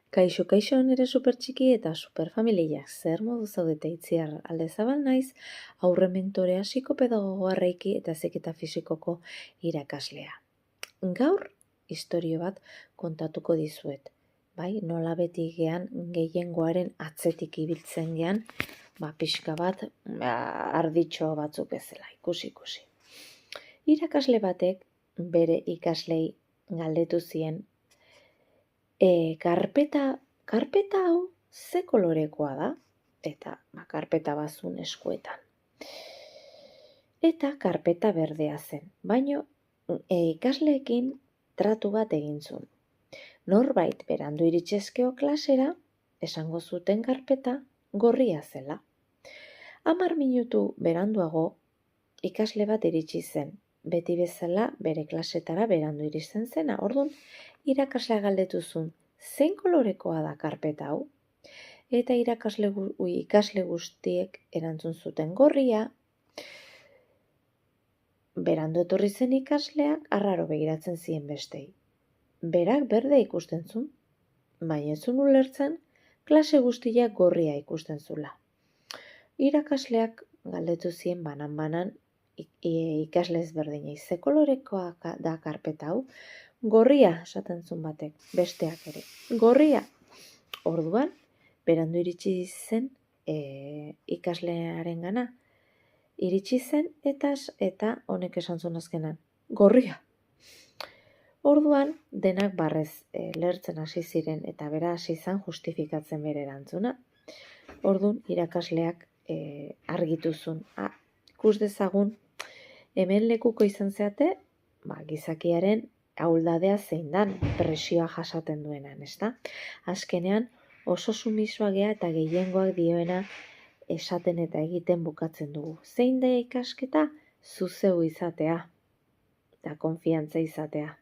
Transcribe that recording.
Kaixo, nire supertxiki eta superfamiliak zer modu zaudete Itziar Aldezabal naiz, aurre mentorea psikopedagogoa reiki eta heziketa fisikoko irakaslea. Gaur istorio bat kontatuko dizuet, bai, nola beti gean gehiengoaren atzetik ibiltzen gean, pixka bat arditxo batzuk bezala, ikusi. Irakasle batek bere ikaslei galdetu zien, karpeta hau ze kolorekoa da? Eta karpeta bazun eskuetan. Eta karpeta berdea zen, baino ikasleekin tratu bat egin zuen. Norbait berandu iritsezkeo klasera, esango zuten karpeta gorria zela. 10 minutu beranduago ikasle bat iritsi zen, beti bezala bere klasetara berandu iristen zena. Orduan, irakaslea galdetu zuen, zein kolorekoa da karpeta hau? Eta ikasle guztiek erantzun zuten gorria. Berandu etorri zen ikasleak arraro begiratzen zien bestei. Berak berde ikusten zuen, baina ez zuen ulertzen klase guztiak gorria ikusten zula. Irakasleak galdetu zien banan ikasle ezberdinei, ze kolorekoa da karpeta hau? Gorria, esaten zuen batek, besteak ere. Gorria. Orduan, berandu iritsi zen ikaslearen gana. Iritsi zen eta honek esan zuen azkenan, gorria. Orduan, denak barrez lertzen hasi ziren eta bera hasi zen justifikatzen bere erantzuna. Orduan, irakasleak argitu zuen. Ikus dezagun, hemen lekuko izan zeate, gizakiaren ahuldadea zein dan, presioa jasaten duenan, ezta? Azkenean, oso sumisoa gea eta gehiengoak dioena esaten eta egiten bukatzen dugu. Zein da ikasketa? Zu zeu izatea eta konfiantza izatea.